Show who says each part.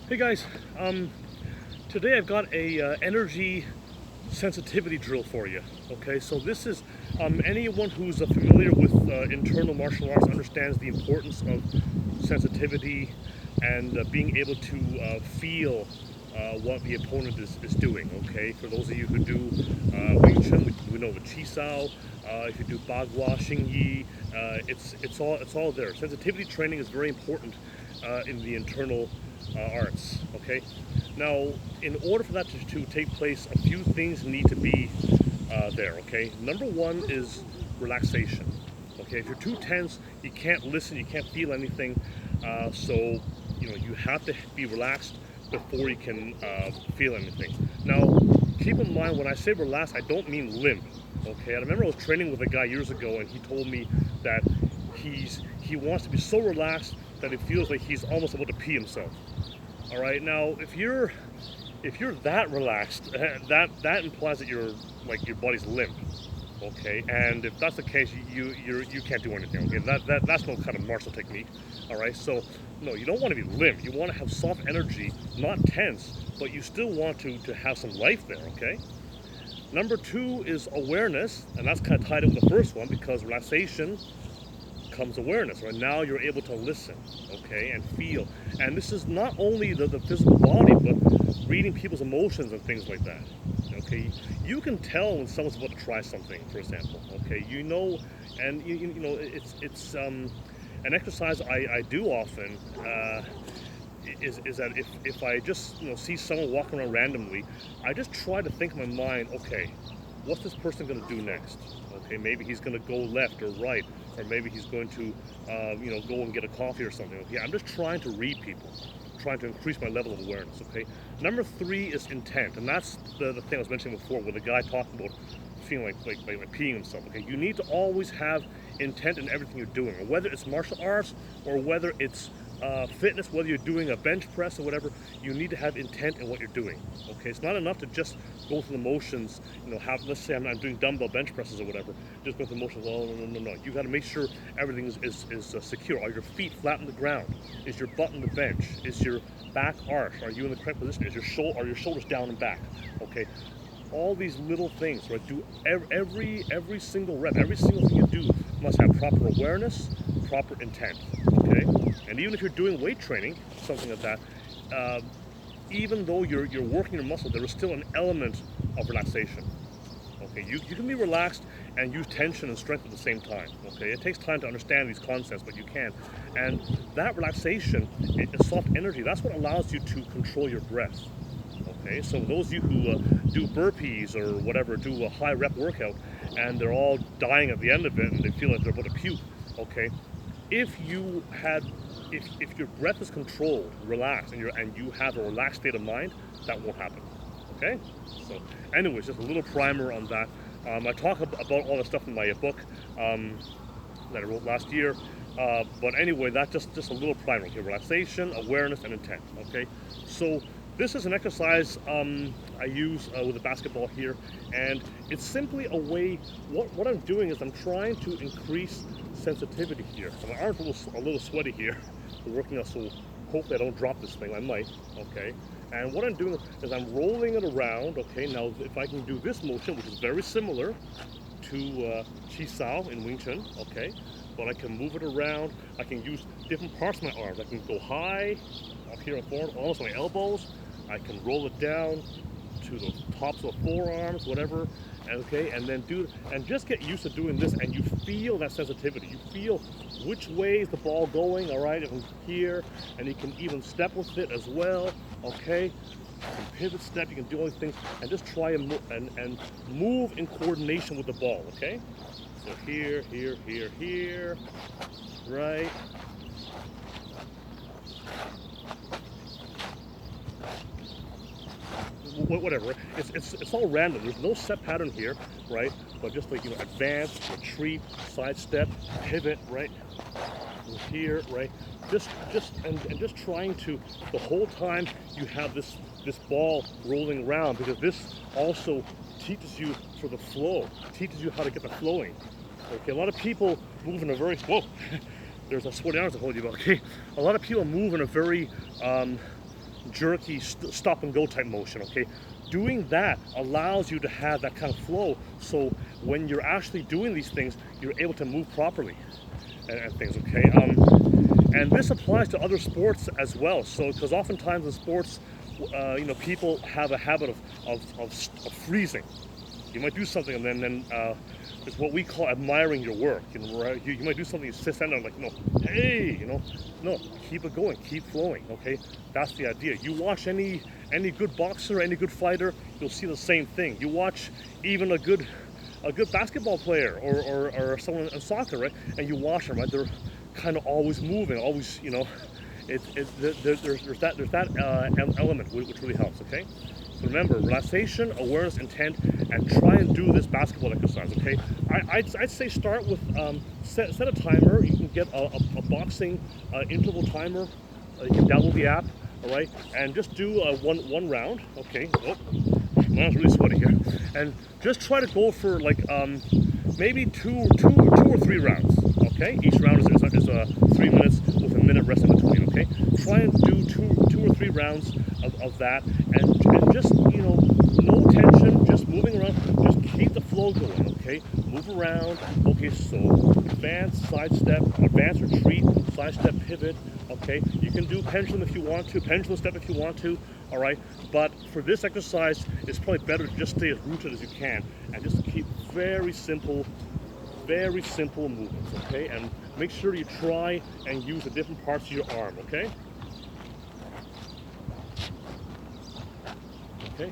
Speaker 1: Hey guys, today I've got a energy sensitivity drill for you. Okay, so this is anyone who's familiar with internal martial arts understands the importance of sensitivity and being able to feel what the opponent is doing. Okay, for those of you who do Wing Chun, we know the Chi Sao. If you do Bagua, Xing Yi, it's all there. Sensitivity training is very important in the internal arts. Okay, now in order for that to take place, a few things need to be there. Okay, number one is relaxation. Okay, if you're too tense, you can't listen, you can't feel anything. So you have to be relaxed before you can feel anything. Now, keep in mind when I say relax, I don't mean limp. Okay, I remember I was training with a guy years ago, and he told me that he wants to be so relaxed that it feels like he's almost about to pee himself. All right, now if you're that relaxed, that implies that your body's limp. Okay, and if that's the case, you can't do anything. Okay, that's no kind of martial technique. All right, so no, you don't want to be limp. You want to have soft energy, not tense, but you still want to have some life there. Okay. Number two is awareness, and that's kind of tied in with the first one because relaxation comes awareness. Right now, you're able to listen, okay, and feel. And this is not only the physical body, but reading people's emotions and things like that. Okay, you can tell when someone's about to try something, for example. Okay, and it's an exercise I do often. Is that if I just see someone walking around randomly, I just try to think in my mind, okay, what's this person going to do next? Okay, maybe he's going to go left or right, or maybe he's going to go and get a coffee or something. Okay, I'm just trying to read people, trying to increase my level of awareness. Okay, number three is intent, and that's the thing I was mentioning before, with the guy talking about feeling like peeing himself. Okay, you need to always have intent in everything you're doing, whether it's martial arts or whether it's fitness, whether you're doing a bench press or whatever. You need to have intent in what you're doing. Okay, it's not enough to just go through the motions. Let's say I'm doing dumbbell bench presses or whatever, just go through the motions. Oh, no. You got to make sure everything is secure. Are your feet flat on the ground? Is your butt on the bench? Is your back arched? Are you in the correct position? Are your shoulders down and back? Okay, all these little things, right? Do every single rep, every single thing you do must have proper awareness, proper intent. Okay, and even if you're doing weight training, something like that, even though you're working your muscle, there is still an element of relaxation. Okay, you can be relaxed and use tension and strength at the same time. Okay, it takes time to understand these concepts, but you can. And that relaxation, soft energy, that's what allows you to control your breath. Okay, so those of you who do burpees or whatever, do a high rep workout, and they're all dying at the end of it, and they feel like they're about to puke. Okay, if you had, if your breath is controlled, relaxed, and you have a relaxed state of mind, that won't happen. Okay, so anyways, just a little primer on that. I talk about all the stuff in my book that I wrote last year. But anyway, that's just a little primer. Okay, relaxation, awareness, and intent. Okay, so this is an exercise I use with a basketball here, and it's simply a way. What I'm doing is I'm trying to increase sensitivity here. So my arm's a little sweaty here. We're working out, so hopefully I don't drop this thing. I might. Okay. And what I'm doing is I'm rolling it around. Okay. Now, if I can do this motion, which is very similar to Chi Sao in Wing Chun. Okay. But I can move it around. I can use different parts of my arms. I can go high up here on forward, almost my elbows. I can roll it down to the tops of the forearms, whatever. Okay, and then just get used to doing this, and you feel that sensitivity. You feel which way is the ball going. All right, from here, and you can even step with it as well. Okay, you can pivot step. You can do all these things, and just try and move in coordination with the ball. Okay, so here, right. Whatever. It's all random. There's no set pattern here, right? But just like advance, retreat, sidestep, pivot, right? Here, right? Just trying to the whole time you have this ball rolling around, because this also teaches you for the flow, teaches you how to get the flowing. Okay, a lot of people move in a very there's a sweaty arms to hold you. Okay, a lot of people move in a very jerky stop and go type motion, okay? Doing that allows you to have that kind of flow, so when you're actually doing these things, you're able to move properly and things, okay? And this applies to other sports as well, so because oftentimes in sports, people have a habit of freezing. You might do something and then it's what we call admiring your work. Where you might do something, you stand there like, hey, no, keep it going, keep flowing, okay? That's the idea. You watch any good boxer, any good fighter, you'll see the same thing. You watch even a good basketball player or someone in soccer, right? And you watch them, right? They're kind of always moving, always, there's that element which really helps, okay? So remember, relaxation, awareness, intent, and try and do this basketball exercise, okay? I'd say start with, set a timer. You can get a boxing interval timer. You can download the app, all right? And just do one round, okay? Oh, mine's really sweaty here. And just try to go for like maybe two or three rounds, okay? Each round is 3 minutes with a minute rest in between, okay? Try and do two or three rounds of that, and just, no tension, just moving around, just keep the flow going, okay? Move around, okay, so advance, sidestep, advance, retreat, sidestep, pivot, okay? You can do pendulum if you want to, pendulum step if you want to, all right? But for this exercise, it's probably better to just stay as rooted as you can and just keep very simple movements, okay? And make sure you try and use the different parts of your arm, okay? Okay.